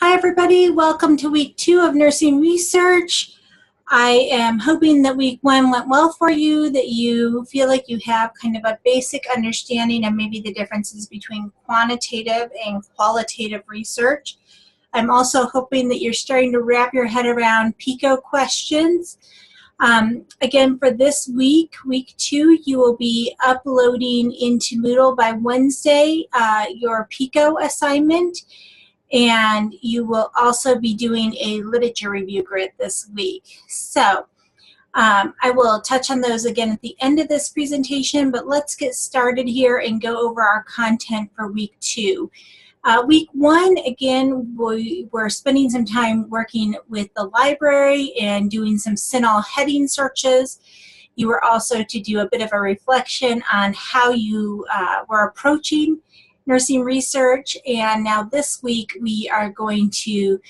Hi everybody, welcome to week 2 of nursing research. I am hoping that week 1 went well for you, that you feel like you have kind of a basic understanding of maybe the differences between quantitative and qualitative research. I'm also hoping that you're starting to wrap your head around PICO questions. Again, for this week, week 2, you will be uploading into Moodle by Wednesday your PICO assignment. And you will also be doing a literature review grid this week. So I will touch on those again at the end of this presentation, but let's get started here and go over our content for week 2. Week 1, again, we're spending some time working with the library and doing some CINAHL heading searches. You were also to do a bit of a reflection on how you were approaching nursing research, and now this week we are going to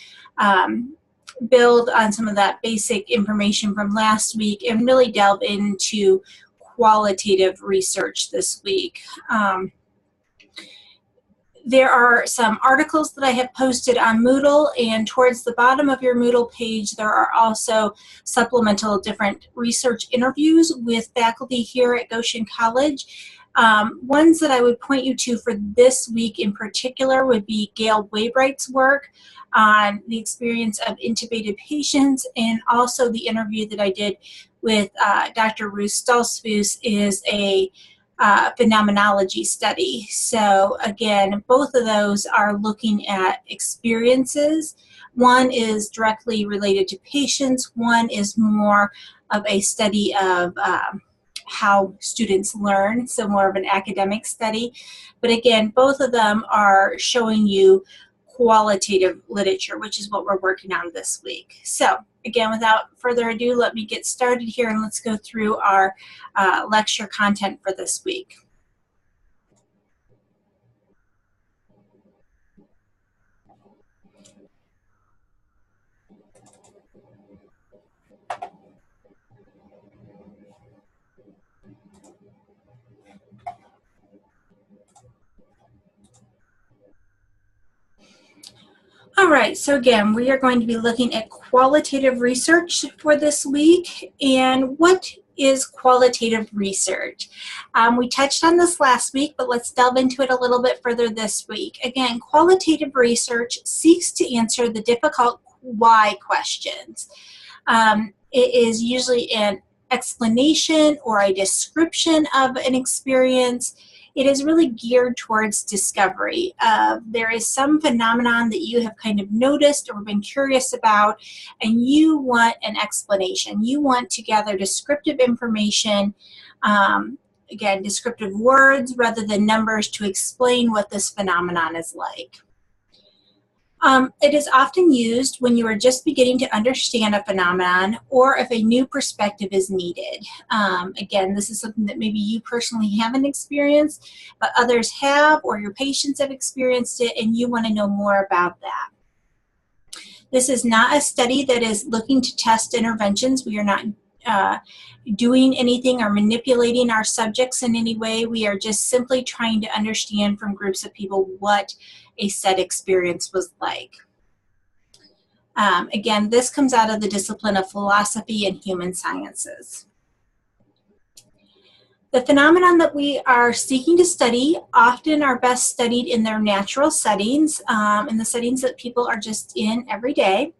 build on some of that basic information from last week and really delve into qualitative research this week. There are some articles that I have posted on Moodle, and towards the bottom of your Moodle page there are also supplemental different research interviews with faculty here at Goshen College. Ones that I would point you to for this week in particular would be Gail Waybright's work on the experience of intubated patients, and also the interview that I did with Dr. Ruth Stoltzfus is a phenomenology study. So again, both of those are looking at experiences. One is directly related to patients, one is more of a study of how students learn, so more of an academic study. But again, both of them are showing you qualitative literature, which is what we're working on this week. So again, without further ado, let me get started here and let's go through our lecture content for this week. All right, so again, we are going to be looking at qualitative research for this week. And what is qualitative research? We touched on this last week, but let's delve into it a little bit further this week. Again, qualitative research seeks to answer the difficult why questions. It is usually an explanation or a description of an experience. It is really geared towards discovery. There is some phenomenon that you have kind of noticed or been curious about, and you want an explanation. You want to gather descriptive information, again, descriptive words rather than numbers to explain what this phenomenon is like. It is often used when you are just beginning to understand a phenomenon or if a new perspective is needed. Again, this is something that maybe you personally haven't experienced, but others have, or your patients have experienced it, and you want to know more about that. This is not a study that is looking to test interventions. We are not doing anything or manipulating our subjects in any way. We are just simply trying to understand from groups of people what a said experience was like. Again, this comes out of the discipline of philosophy and human sciences. The phenomenon that we are seeking to study often are best studied in their natural settings, in the settings that people are just in every day.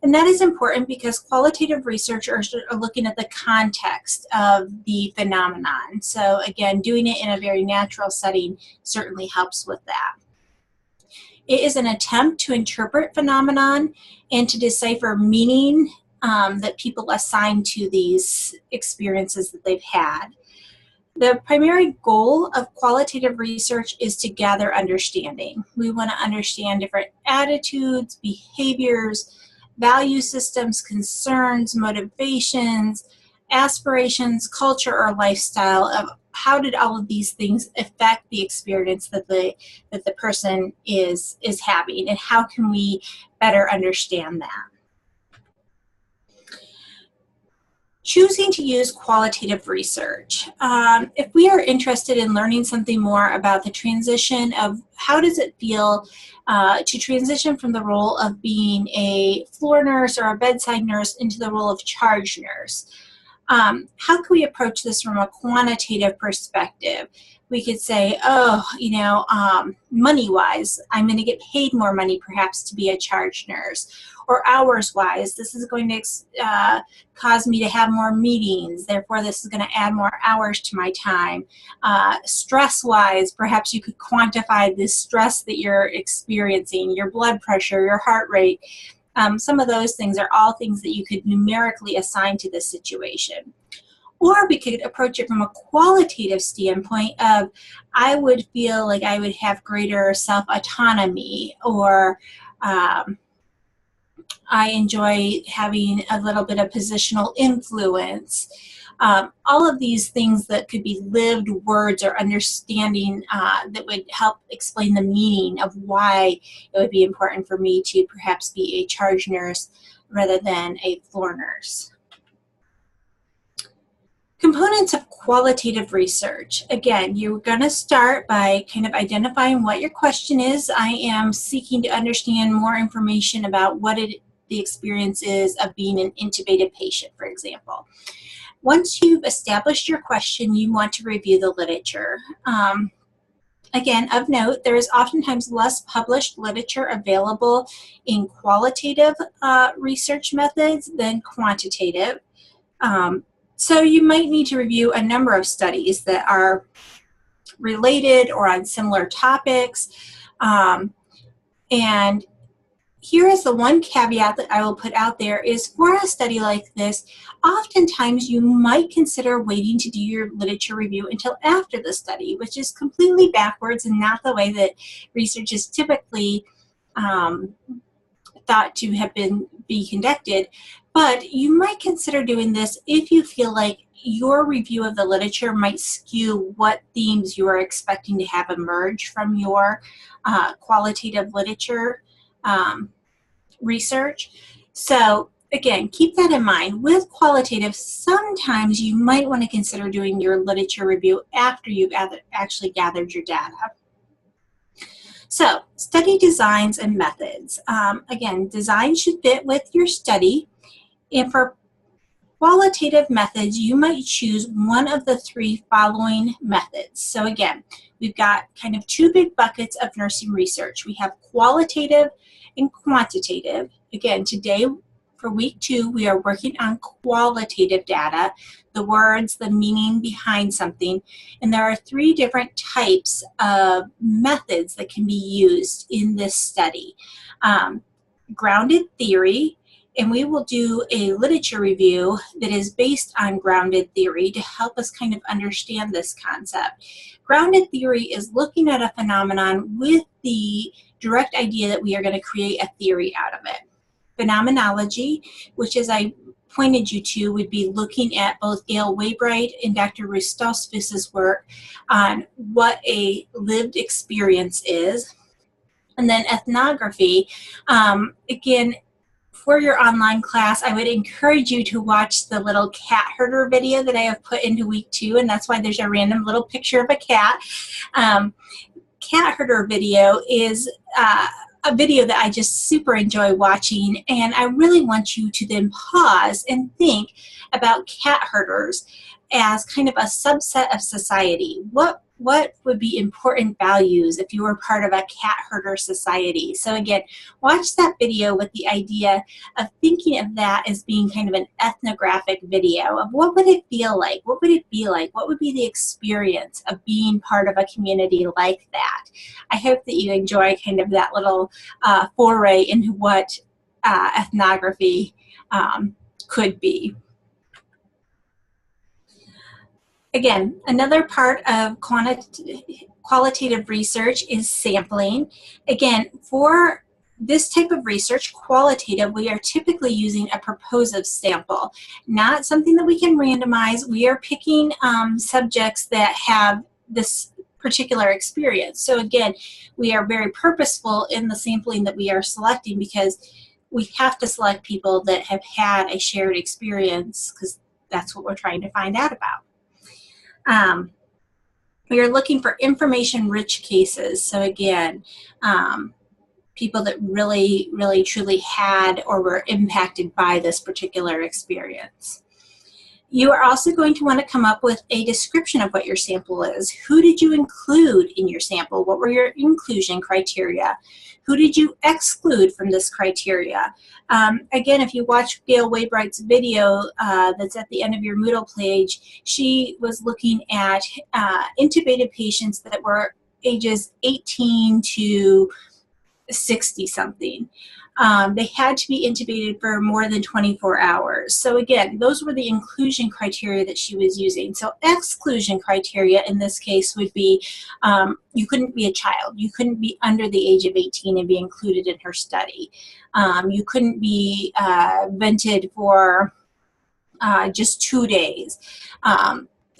And that is important because qualitative researchers are looking at the context of the phenomenon. So again, doing it in a very natural setting certainly helps with that. It is an attempt to interpret phenomenon and to decipher meaning that people assign to these experiences that they've had. The primary goal of qualitative research is to gather understanding. We want to understand different attitudes, behaviors, value systems, concerns, motivations, aspirations, culture, or lifestyle of how did all of these things affect the experience that the person is having, and how can we better understand that. choosing to use qualitative research. If we are interested in learning something more about the transition of how does it feel to transition from the role of being a floor nurse or a bedside nurse into the role of charge nurse, how can we approach this from a quantitative perspective? We could say, oh, you know, money-wise, I'm going to get paid more money perhaps to be a charge nurse. Or hours-wise, this is going to cause me to have more meetings, therefore this is going to add more hours to my time. Stress-wise, perhaps you could quantify the stress that you're experiencing, your blood pressure, your heart rate. Some of those things are all things that you could numerically assign to this situation. Or we could approach it from a qualitative standpoint of, I would feel like I would have greater self-autonomy, or I enjoy having a little bit of positional influence. All of these things that could be lived words or understanding that would help explain the meaning of why it would be important for me to perhaps be a charge nurse rather than a floor nurse. Components of qualitative research. Again, you're going to start by kind of identifying what your question is. I am seeking to understand more information about what the experience is of being an intubated patient, for example. Once you've established your question, you want to review the literature. Again, of note, there is oftentimes less published literature available in qualitative research methods than quantitative. So you might need to review a number of studies that are related or on similar topics. And here is the one caveat that I will put out there is, for a study like this, oftentimes you might consider waiting to do your literature review until after the study, which is completely backwards and not the way that research is typically thought to have be conducted. But you might consider doing this if you feel like your review of the literature might skew what themes you are expecting to have emerge from your qualitative literature research. So again, keep that in mind. With qualitative, sometimes you might want to consider doing your literature review after you've actually gathered your data. So, study designs and methods. Again, design should fit with your study. And for qualitative methods, you might choose one of the three following methods. So again, we've got kind of two big buckets of nursing research. We have qualitative and quantitative. Again, today for week 2, we are working on qualitative data, the words, the meaning behind something. And there are 3 different types of methods that can be used in this study. Grounded theory, and we will do a literature review that is based on grounded theory to help us kind of understand this concept. Grounded theory is looking at a phenomenon with the direct idea that we are going to create a theory out of it. Phenomenology, which as I pointed you to, would be looking at both Gail Waybright and Dr. Ruth Stoltzfus's work on what a lived experience is. And then ethnography, again, for your online class, I would encourage you to watch the little cat herder video that I have put into week 2, and that's why there's a random little picture of a cat. Cat herder video is a video that I just super enjoy watching, and I really want you to then pause and think about cat herders as kind of a subset of society. What would be important values if you were part of a cat herder society? So again, watch that video with the idea of thinking of that as being kind of an ethnographic video of what would it feel like? What would it be like? What would be the experience of being part of a community like that? I hope that you enjoy kind of that little foray into what ethnography could be. Again, another part of qualitative research is sampling. Again, for this type of research, qualitative, we are typically using a proposive sample, not something that we can randomize. We are picking subjects that have this particular experience. So again, we are very purposeful in the sampling that we are selecting because we have to select people that have had a shared experience, because that's what we're trying to find out about. We are looking for information-rich cases. So again, people that really, really, truly had or were impacted by this particular experience. You are also going to want to come up with a description of what your sample is. Who did you include in your sample? What were your inclusion criteria? Who did you exclude from this criteria? Again, if you watch Gail Waybright's video that's at the end of your Moodle page, she was looking at intubated patients that were ages 18 to 60-something. They had to be intubated for more than 24 hours. So again, those were the inclusion criteria that she was using. So exclusion criteria in this case would be you couldn't be a child. You couldn't be under the age of 18 and be included in her study. You couldn't be vented for just 2 days.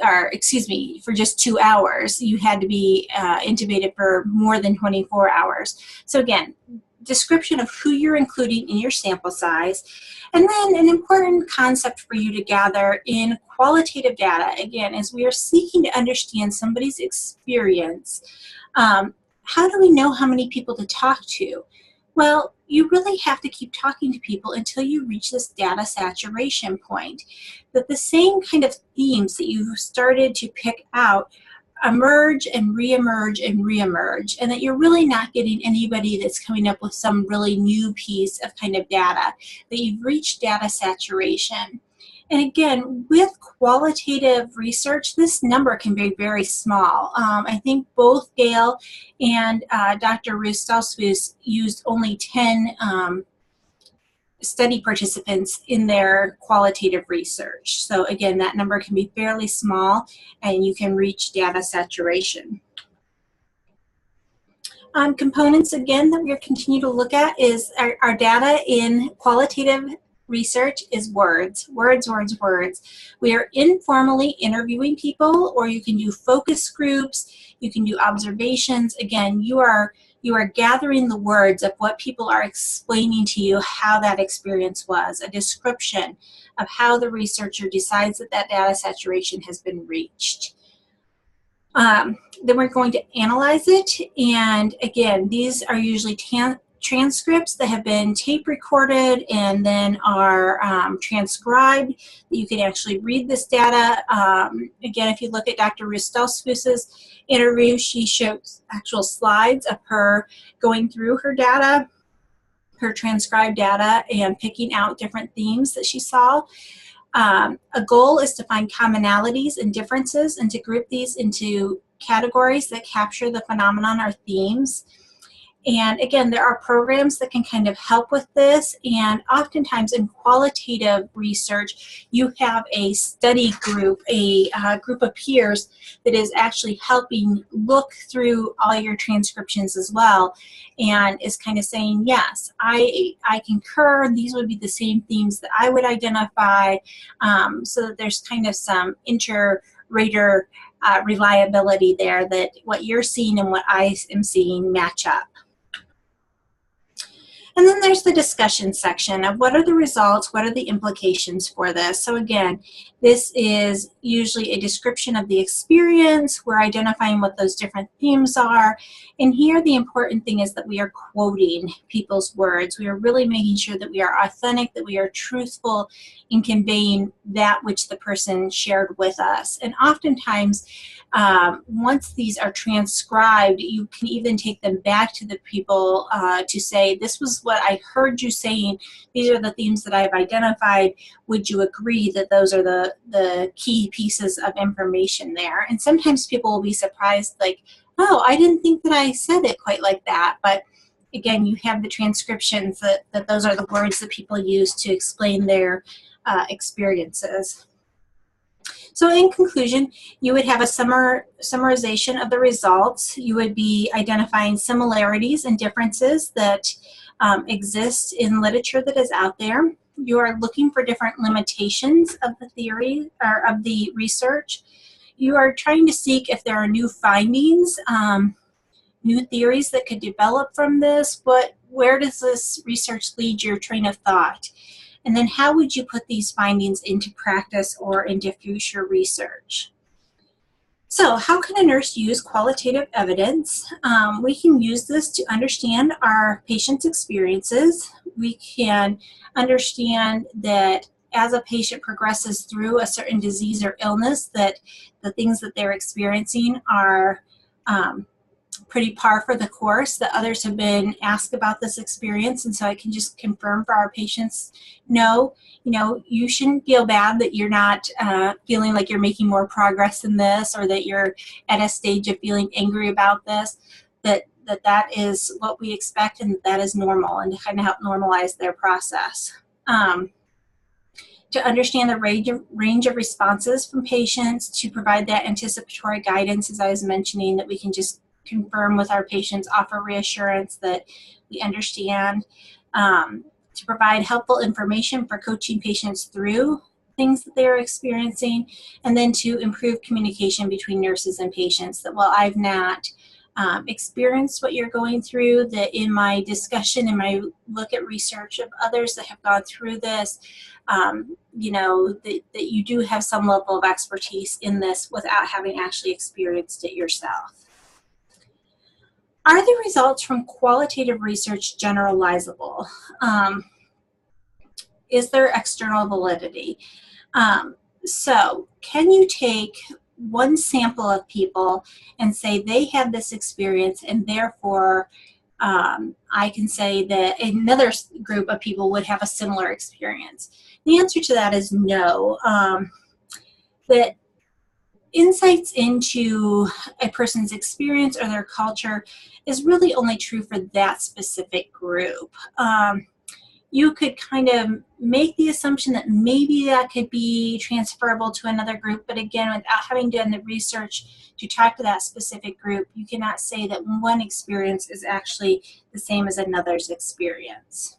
Or excuse me, for just 2 hours. You had to be intubated for more than 24 hours. So again, description of who you're including in your sample size. And then an important concept for you to gather in qualitative data, again, as we are seeking to understand somebody's experience, how do we know how many people to talk to? Well, you really have to keep talking to people until you reach this data saturation point. That the same kind of themes that you've started to pick out emerge and reemerge and reemerge, and that you're really not getting anybody that's coming up with some really new piece of kind of data, that you've reached data saturation. And again, with qualitative research, this number can be very small. I think both Gail and Dr. Ruth used only 10 study participants in their qualitative research. So again, that number can be fairly small and you can reach data saturation. Components, again, that we'll continue to look at is our data in qualitative research is words, words, words, words. We are informally interviewing people, or you can do focus groups, you can do observations. Again, you are gathering the words of what people are explaining to you how that experience was, a description of how the researcher decides that that data saturation has been reached. Then we're going to analyze it, and again, these are usually transcripts that have been tape recorded and then are transcribed. You can actually read this data. Again, if you look at Dr. Rustalsfus's interview, she shows actual slides of her going through her data, her transcribed data, and picking out different themes that she saw. A goal is to find commonalities and differences and to group these into categories that capture the phenomenon or themes. And again, there are programs that can kind of help with this, and oftentimes in qualitative research, you have a study group, a group of peers that is actually helping look through all your transcriptions as well, and is kind of saying, yes, I concur, these would be the same themes that I would identify, so that there's kind of some inter-rater reliability there, that what you're seeing and what I am seeing match up. And then there's the discussion section of what are the results, what are the implications for this. So again, this is usually a description of the experience. We're identifying what those different themes are. And here the important thing is that we are quoting people's words. We are really making sure that we are authentic, that we are truthful in conveying that which the person shared with us. And oftentimes, once these are transcribed, you can even take them back to the people to say, this was what I heard you saying, these are the themes that I've identified, would you agree that those are the key pieces of information there? And sometimes people will be surprised, like, oh, I didn't think that I said it quite like that. But again, you have the transcriptions that those are the words that people use to explain their experiences. So in conclusion, you would have a summarization of the results. You would be identifying similarities and differences that exist in literature that is out there. You are looking for different limitations of the theory or of the research. You are trying to seek if there are new findings, new theories that could develop from this, but where does this research lead your train of thought? And then how would you put these findings into practice or into future research? So how can a nurse use qualitative evidence? We can use this to understand our patient's experiences. We can understand that as a patient progresses through a certain disease or illness, that the things that they're experiencing are pretty par for the course, that others have been asked about this experience, and so I can just confirm for our patients, no, you shouldn't feel bad that you're not feeling like you're making more progress in this, or that you're at a stage of feeling angry about this, that is what we expect and that is normal, and to kind of help normalize their process. To understand the range of responses from patients, to provide that anticipatory guidance, as I was mentioning, that we can just confirm with our patients, offer reassurance that we understand, to provide helpful information for coaching patients through things that they're experiencing, and then to improve communication between nurses and patients, that while I've not experienced what you're going through, that in my discussion, in my look at research of others that have gone through this, that you do have some level of expertise in this without having actually experienced it yourself. Are the results from qualitative research generalizable? Is there external validity? So can you take one sample of people and say they had this experience, and therefore I can say that another group of people would have a similar experience? The answer to that is no. That insights into a person's experience or their culture is really only true for that specific group. You could kind of make the assumption that maybe that could be transferable to another group, but again, without having done the research to talk to that specific group, you cannot say that one experience is actually the same as another's experience.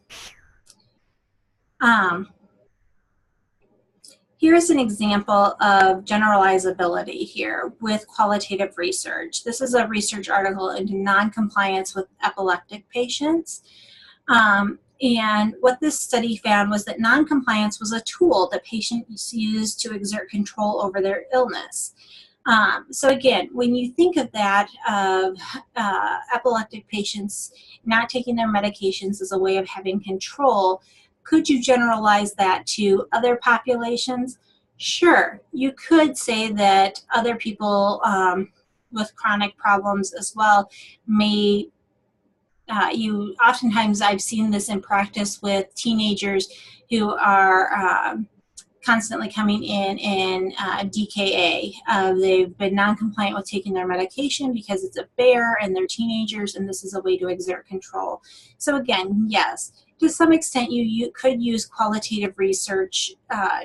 Here's an example of generalizability here with qualitative research. This is a research article into non-compliance with epileptic patients. And what this study found was that non-compliance was a tool that patients used to exert control over their illness. So again, when you think of that, of epileptic patients not taking their medications as a way of having control, could you generalize that to other populations? Sure, you could say that other people with chronic problems as well may, oftentimes I've seen this in practice with teenagers who are constantly coming in DKA. They've been non-compliant with taking their medication because it's a bear and they're teenagers, and this is a way to exert control. So again, yes, to some extent you could use qualitative research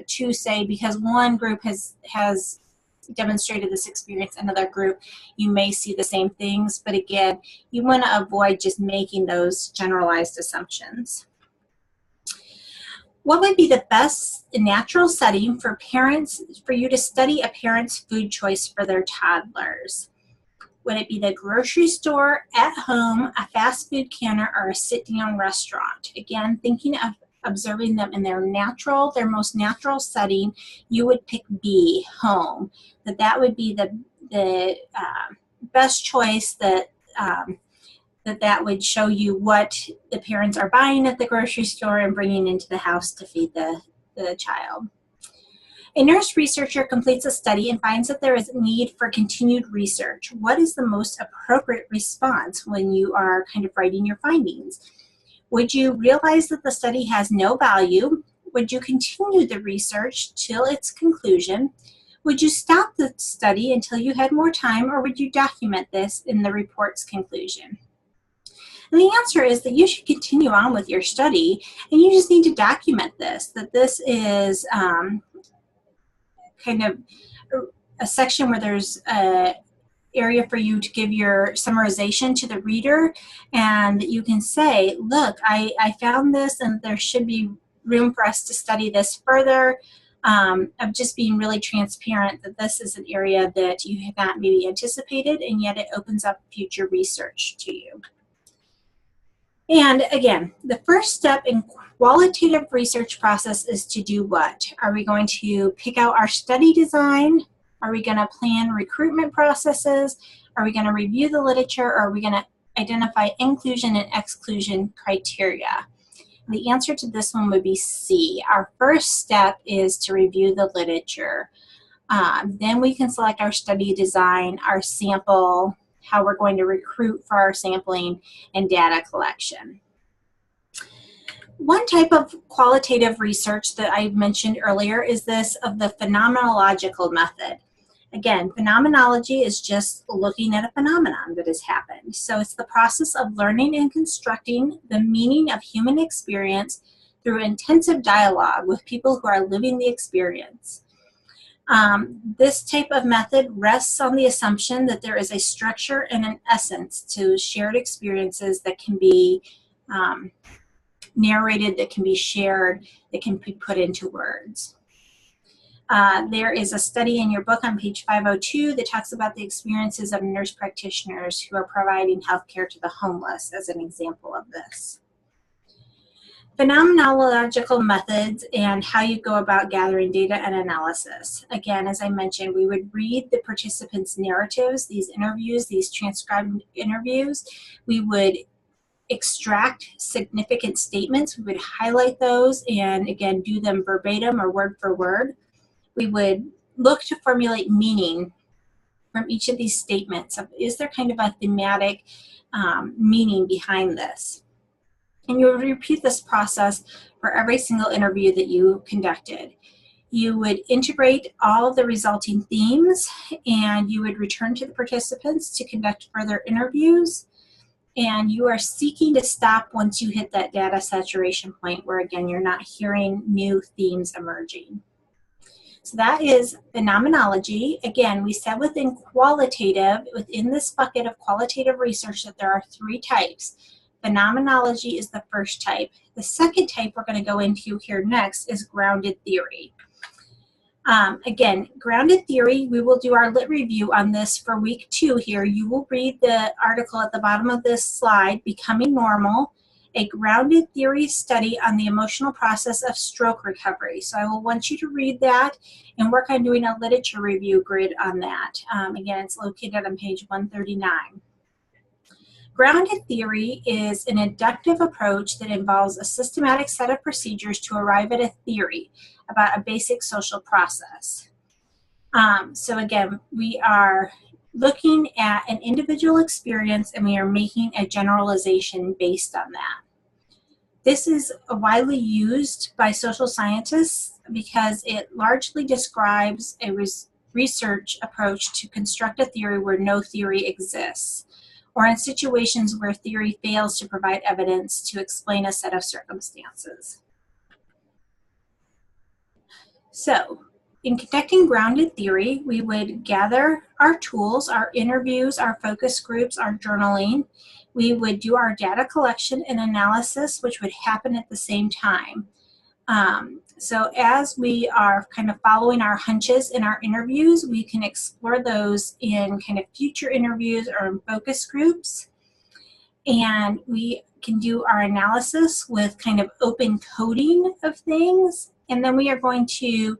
to say, because one group has demonstrated this experience, another group, you may see the same things, but again, you want to avoid just making those generalized assumptions. What would be the best natural setting for you to study a parent's food choice for their toddlers? Would it be the grocery store, at home, a fast food counter, or a sit-down restaurant? Again, thinking of observing them in their most natural setting, you would pick B, home. That would be the best choice, that would show you what the parents are buying at the grocery store and bringing into the house to feed the child. A nurse researcher completes a study and finds that there is a need for continued research. What is the most appropriate response when you are kind of writing your findings? Would you realize that the study has no value? Would you continue the research till its conclusion? Would you stop the study until you had more time, or would you document this in the report's conclusion? And the answer is that you should continue on with your study, and you just need to document this, that this is kind of a section where there's a area for you to give your summarization to the reader, and that you can say, look, I found this, and there should be room for us to study this further, of just being really transparent that this is an area that you have not maybe anticipated, and yet it opens up future research to you. And again, the first step in qualitative research process is to do what? Are we going to pick out our study design? Are we going to plan recruitment processes? Are we going to review the literature? Or are we going to identify inclusion and exclusion criteria? The answer to this one would be C. Our first step is to review the literature. Then we can select our study design, our sample, how we're going to recruit for our sampling, and data collection. One type of qualitative research that I mentioned earlier is this of the phenomenological method. Again, phenomenology is just looking at a phenomenon that has happened. So it's the process of learning and constructing the meaning of human experience through intensive dialogue with people who are living the experience. This type of method rests on the assumption that there is a structure and an essence to shared experiences that can be narrated, that can be shared, that can be put into words. There is a study in your book on page 502 that talks about the experiences of nurse practitioners who are providing healthcare to the homeless as an example of this. Phenomenological methods and how you go about gathering data and analysis. Again, as I mentioned, we would read the participants' narratives, these interviews, these transcribed interviews. We would extract significant statements. We would highlight those and, again, do them verbatim or word for word. We would look to formulate meaning from each of these statements. Is there kind of a thematic meaning behind this? And you would repeat this process for every single interview that you conducted. You would integrate all of the resulting themes, and you would return to the participants to conduct further interviews. And you are seeking to stop once you hit that data saturation point where, again, you're not hearing new themes emerging. So that is phenomenology. Again, we said within this bucket of qualitative research that there are 3 types. Phenomenology is the first type. The second type we're going to go into here next is grounded theory. Again, grounded theory, we will do our lit review on this for week 2 here. You will read the article at the bottom of this slide, Becoming Normal, a grounded theory study on the emotional process of stroke recovery. So I will want you to read that and work on doing a literature review grid on that. Again, it's located on page 139. Grounded theory is an inductive approach that involves a systematic set of procedures to arrive at a theory about a basic social process. So again, we are looking at an individual experience and we are making a generalization based on that. This is widely used by social scientists because it largely describes a research approach to construct a theory where no theory exists, or in situations where theory fails to provide evidence to explain a set of circumstances. So, in conducting grounded theory, we would gather our tools, our interviews, our focus groups, our journaling. We would do our data collection and analysis, which would happen at the same time. So as we are kind of following our hunches in our interviews, we can explore those in kind of future interviews or in focus groups. And we can do our analysis with kind of open coding of things. And then we are going to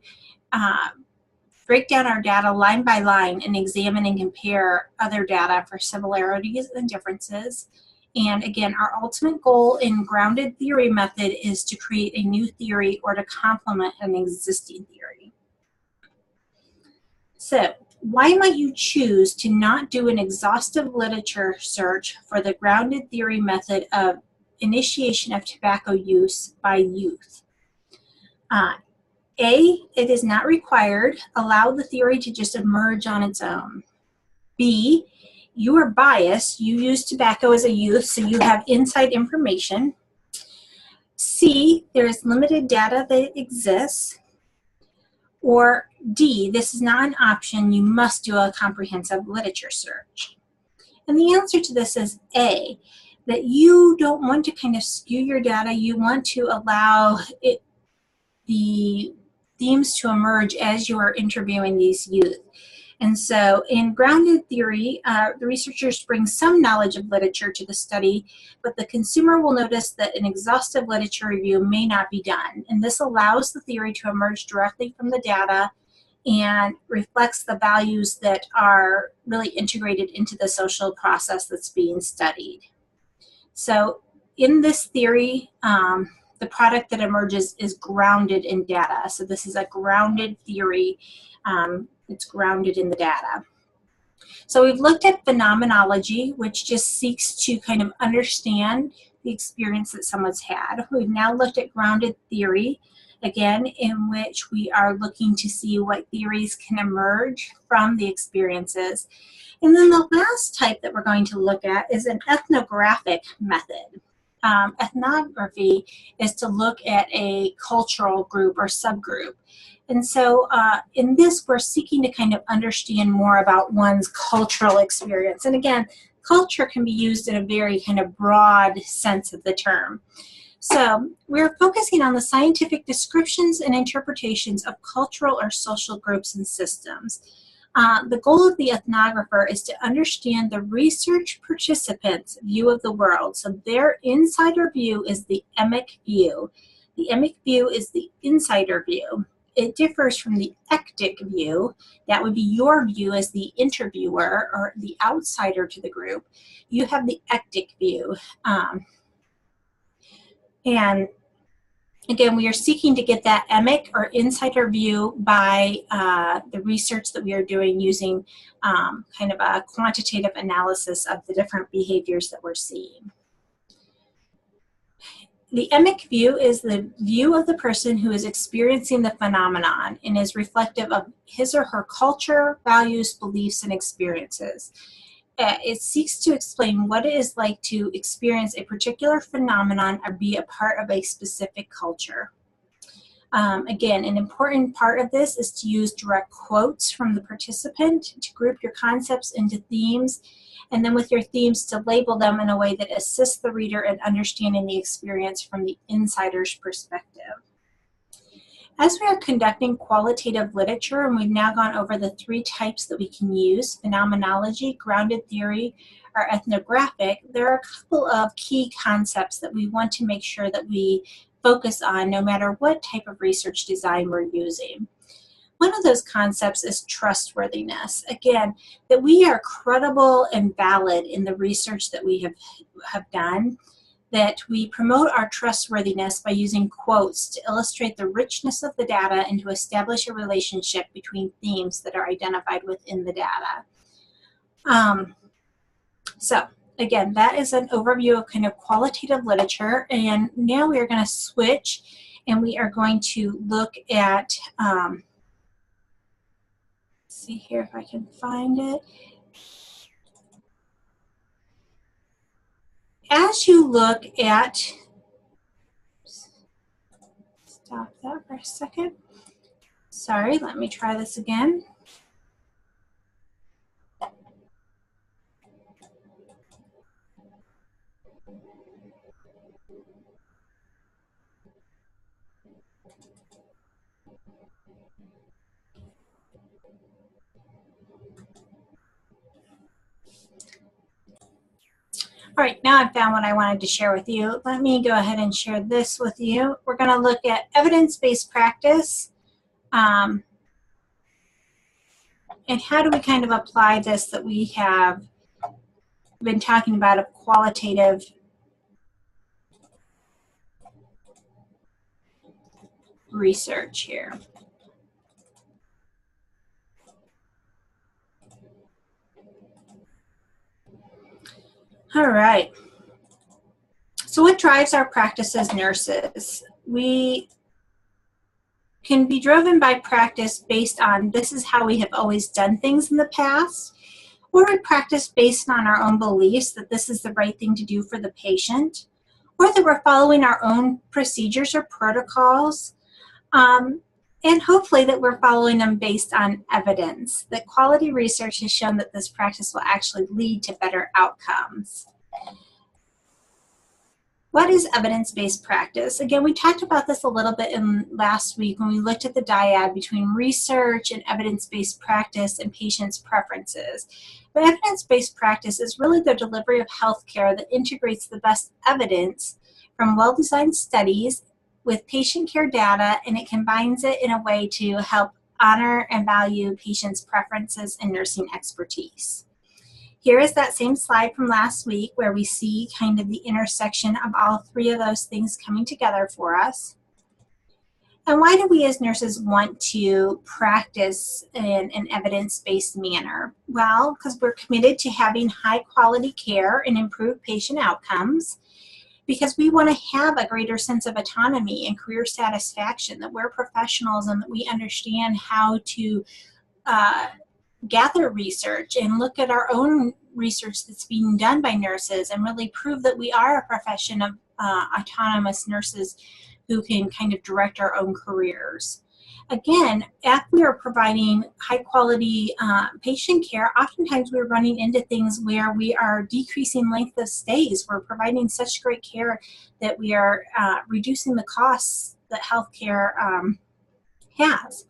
break down our data line by line and examine and compare other data for similarities and differences. And again, our ultimate goal in grounded theory method is to create a new theory or to complement an existing theory. So, why might you choose to not do an exhaustive literature search for the grounded theory method of initiation of tobacco use by youth? A, it is not required. Allow the theory to just emerge on its own. B, you are biased. You used tobacco as a youth, so you have inside information. C, there is limited data that exists. Or D, this is not an option. You must do a comprehensive literature search. And the answer to this is A, that you don't want to kind of skew your data. You want to allow the themes to emerge as you are interviewing these youth. And so in grounded theory, the researchers bring some knowledge of literature to the study, but the consumer will notice that an exhaustive literature review may not be done. And this allows the theory to emerge directly from the data and reflects the values that are really integrated into the social process that's being studied. So in this theory, the product that emerges is grounded in data. So this is a grounded theory. It's grounded in the data. So we've looked at phenomenology, which just seeks to kind of understand the experience that someone's had. We've now looked at grounded theory, again, in which we are looking to see what theories can emerge from the experiences. And then the last type that we're going to look at is an ethnographic method. Ethnography is to look at a cultural group or subgroup. And so in this, we're seeking to kind of understand more about one's cultural experience. And again, culture can be used in a very kind of broad sense of the term. So we're focusing on the scientific descriptions and interpretations of cultural or social groups and systems. The goal of the ethnographer is to understand the research participants' view of the world. So their insider view is the emic view. The emic view is the insider view. It differs from the ectic view. That would be your view as the interviewer or the outsider to the group. You have the ectic view. And again, we are seeking to get that emic or insider view by the research that we are doing using kind of a quantitative analysis of the different behaviors that we're seeing. The emic view is the view of the person who is experiencing the phenomenon and is reflective of his or her culture, values, beliefs, and experiences. It seeks to explain what it is like to experience a particular phenomenon or be a part of a specific culture. Again, an important part of this is to use direct quotes from the participant to group your concepts into themes, and then with your themes to label them in a way that assists the reader in understanding the experience from the insider's perspective. As we are conducting qualitative literature, and we've now gone over the three types that we can use, phenomenology, grounded theory, or ethnographic, there are a couple of key concepts that we want to make sure that we focus on no matter what type of research design we're using. One of those concepts is trustworthiness. Again, that we are credible and valid in the research that we have done, that we promote our trustworthiness by using quotes to illustrate the richness of the data and to establish a relationship between themes that are identified within the data. So again, that is an overview of kind of qualitative literature, and now we are going to switch and we are going to look at, let's see here if I can find it. As you look at, stop that for a second. Sorry, let me try this again. All right, now I've found what I wanted to share with you. Let me go ahead and share this with you. We're going to look at evidence-based practice and how do we kind of apply this that we have been talking about of qualitative research here. All right. So what drives our practice as nurses? We can be driven by practice based on this is how we have always done things in the past, or we practice based on our own beliefs that this is the right thing to do for the patient, or that we're following our own procedures or protocols, and hopefully that we're following them based on evidence. That quality research has shown that this practice will actually lead to better outcomes. What is evidence-based practice? Again, we talked about this a little bit in last week when we looked at the dyad between research and evidence-based practice and patients' preferences. But evidence-based practice is really the delivery of healthcare that integrates the best evidence from well-designed studies with patient care data, and it combines it in a way to help honor and value patients' preferences and nursing expertise. Here is that same slide from last week where we see kind of the intersection of all three of those things coming together for us. And why do we as nurses want to practice in an evidence-based manner? Well, because we're committed to having high quality care and improved patient outcomes, because we want to have a greater sense of autonomy and career satisfaction, that we're professionals and that we understand how to gather research and look at our own research that's being done by nurses and really prove that we are a profession of autonomous nurses who can kind of direct our own careers. Again, if we are providing high quality patient care, oftentimes we're running into things where we are decreasing length of stays. We're providing such great care that we are reducing the costs that healthcare has.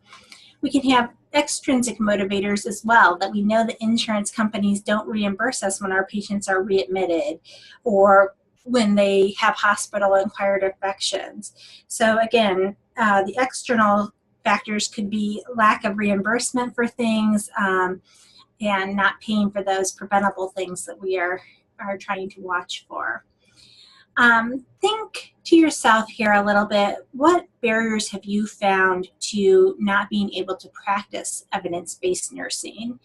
We can have extrinsic motivators as well, that we know the insurance companies don't reimburse us when our patients are readmitted or when they have hospital-acquired infections. So again, the external factors could be lack of reimbursement for things and not paying for those preventable things that we are trying to watch for. Think to yourself here a little bit, what barriers have you found to not being able to practice evidence-based nursing?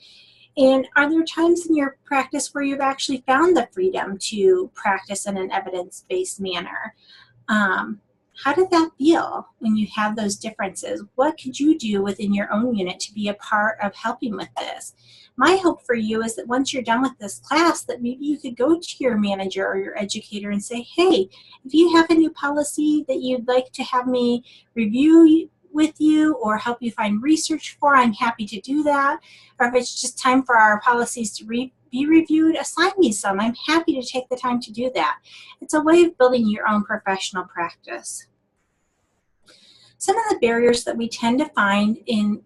And are there times in your practice where you've actually found the freedom to practice in an evidence-based manner? How did that feel when you have those differences? What could you do within your own unit to be a part of helping with this? My hope for you is that once you're done with this class, that maybe you could go to your manager or your educator and say, hey, if you have a new policy that you'd like to have me review with you or help you find research for, I'm happy to do that. Or if it's just time for our policies to be reviewed, assign me some. I'm happy to take the time to do that. It's a way of building your own professional practice. Some of the barriers that we tend to find in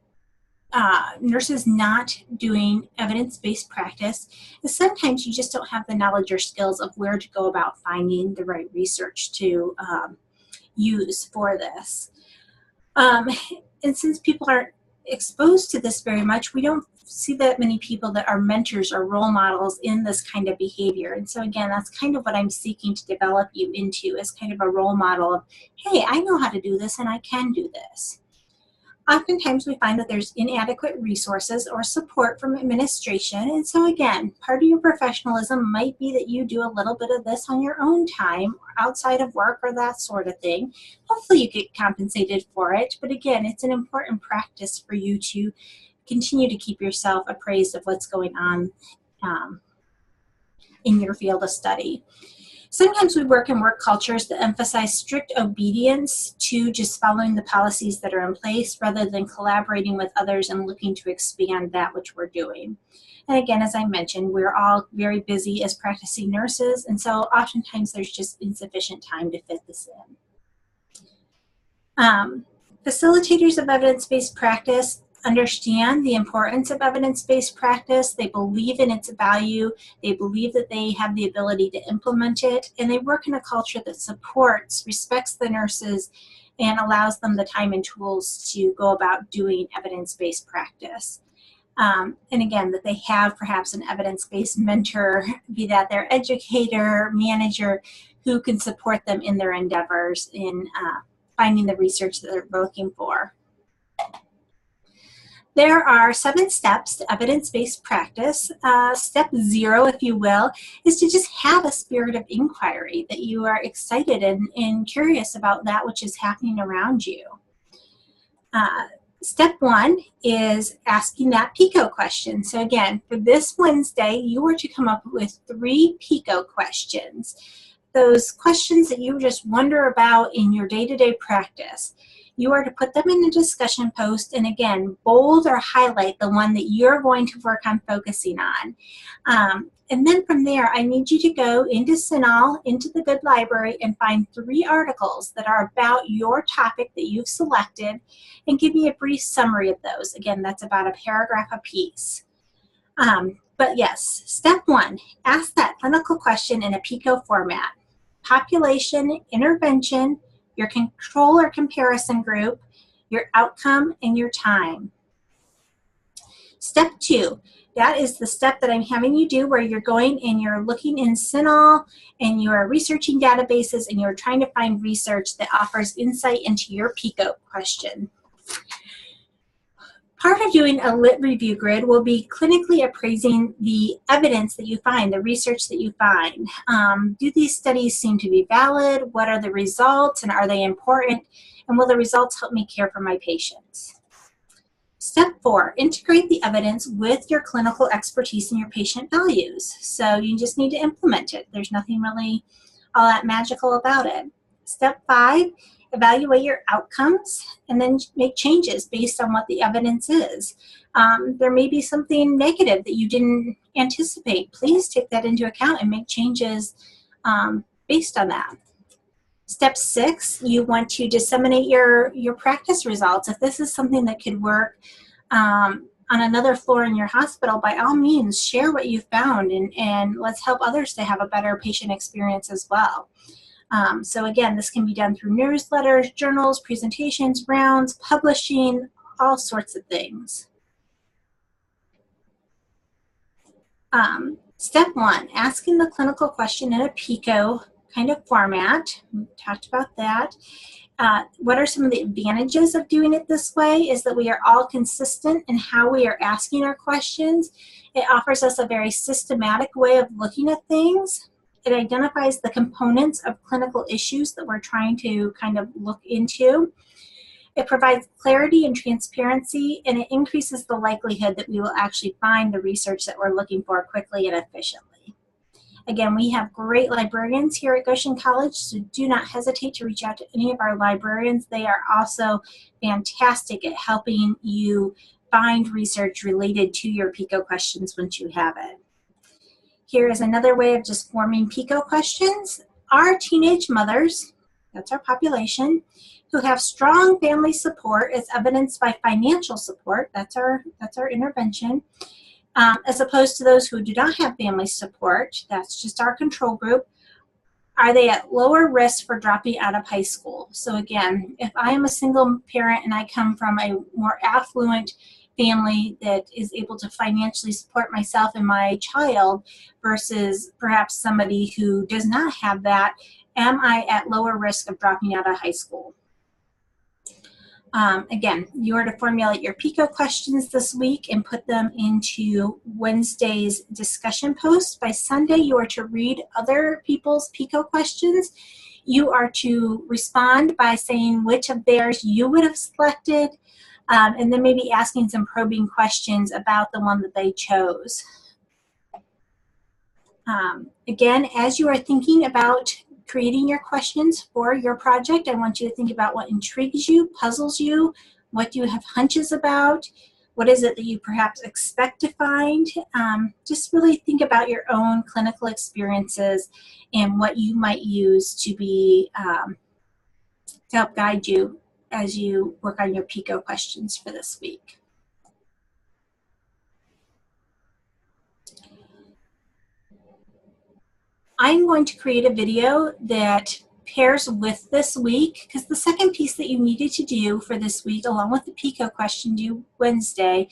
nurses not doing evidence-based practice is sometimes you just don't have the knowledge or skills of where to go about finding the right research to use for this. And since people aren't exposed to this very much, we don't see that many people that are mentors or role models in this kind of behavior. And so again, that's kind of what I'm seeking to develop you into, as kind of a role model of, hey, I know how to do this and I can do this. Oftentimes we find that there's inadequate resources or support from administration. And so again, part of your professionalism might be that you do a little bit of this on your own time, outside of work or that sort of thing. Hopefully you get compensated for it. But again, it's an important practice for you to continue to keep yourself appraised of what's going on in your field of study. Sometimes we work in work cultures that emphasize strict obedience to just following the policies that are in place rather than collaborating with others and looking to expand that which we're doing. And again, as I mentioned, we're all very busy as practicing nurses, and so oftentimes there's just insufficient time to fit this in. Facilitators of evidence-based practice understand the importance of evidence-based practice. They believe in its value. They believe that they have the ability to implement it, and they work in a culture that supports, respects the nurses, and allows them the time and tools to go about doing evidence-based practice. And again, that they have perhaps an evidence-based mentor, be that their educator, manager, who can support them in their endeavors in finding the research that they're looking for. There are 7 steps to evidence-based practice. Step 0, if you will, is to just have a spirit of inquiry, that you are excited and curious about that which is happening around you. Step 1 is asking that PICO question. So again, for this Wednesday, you are to come up with 3 PICO questions. Those questions that you just wonder about in your day-to-day practice. You are to put them in a discussion post and again, bold or highlight the one that you're going to work on focusing on. And then from there, I need you to go into CINAHL, into the Good Library, and find 3 articles that are about your topic that you've selected, and give me a brief summary of those. Again, that's about a paragraph apiece. But yes, step 1, ask that clinical question in a PICO format. Population, intervention, your control or comparison group, your outcome, and your time. Step 2, that is the step that I'm having you do where you're going and you're looking in CINAHL and you're researching databases and you're trying to find research that offers insight into your PICO question. Part of doing a lit review grid will be clinically appraising the evidence that you find, the research that you find. Do these studies seem to be valid? What are the results, and are they important? And will the results help me care for my patients? Step 4, integrate the evidence with your clinical expertise and your patient values. So you just need to implement it. There's nothing really all that magical about it. Step 5, evaluate your outcomes and then make changes based on what the evidence is. There may be something negative that you didn't anticipate. Please take that into account and make changes based on that. Step 6, you want to disseminate your practice results. If this is something that could work on another floor in your hospital, by all means, share what you found and let's help others to have a better patient experience as well. So again, this can be done through newsletters, journals, presentations, rounds, publishing, all sorts of things. Step 1, asking the clinical question in a PICO kind of format. We talked about that. What are some of the advantages of doing it this way is that we are all consistent in how we are asking our questions. It offers us a very systematic way of looking at things. It identifies the components of clinical issues that we're trying to kind of look into. It provides clarity and transparency, and it increases the likelihood that we will actually find the research that we're looking for quickly and efficiently. Again, we have great librarians here at Goshen College, so do not hesitate to reach out to any of our librarians. They are also fantastic at helping you find research related to your PICO questions once you have it. Here is another way of just forming PICO questions. Are teenage mothers, that's our population, who have strong family support as evidenced by financial support, that's our intervention, as opposed to those who do not have family support, that's just our control group, are they at lower risk for dropping out of high school? So again, if I am a single parent and I come from a more affluent family that is able to financially support myself and my child versus perhaps somebody who does not have that, am I at lower risk of dropping out of high school? Again, you are to formulate your PICO questions this week and put them into Wednesday's discussion post. By Sunday, you are to read other people's PICO questions. You are to respond by saying which of theirs you would have selected, and then maybe asking some probing questions about the one that they chose. Again, as you are thinking about creating your questions for your project, I want you to think about what intrigues you, puzzles you, what do you have hunches about, what is it that you perhaps expect to find. Just really think about your own clinical experiences and what you might use to be to help guide you as you work on your PICO questions for this week. I'm going to create a video that pairs with this week, because the second piece that you needed to do for this week, along with the PICO question due Wednesday,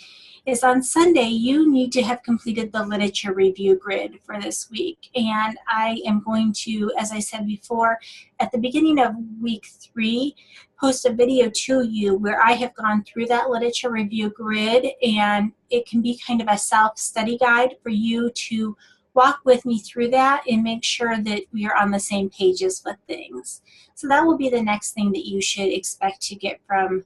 is on Sunday you need to have completed the literature review grid for this week. And I am going to, as I said before, at the beginning of week 3, post a video to you where I have gone through that literature review grid, and it can be kind of a self-study guide for you to walk with me through that and make sure that we are on the same pages with things. So that will be the next thing that you should expect to get from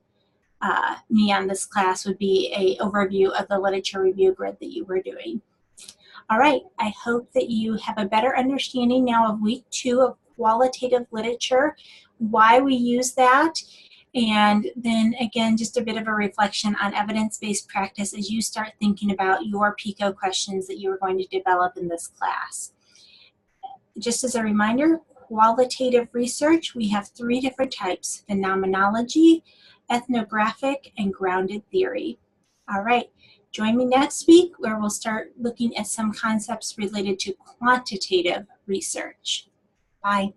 me on this class, would be an overview of the literature review grid that you were doing. All right, I hope that you have a better understanding now of week 2 of qualitative literature, why we use that, And then again, just a bit of a reflection on evidence-based practice as you start thinking about your PICO questions that you are going to develop in this class. Just as a reminder, qualitative research, we have 3 different types: phenomenology, ethnographic, and grounded theory. All right, join me next week where we'll start looking at some concepts related to quantitative research. Bye.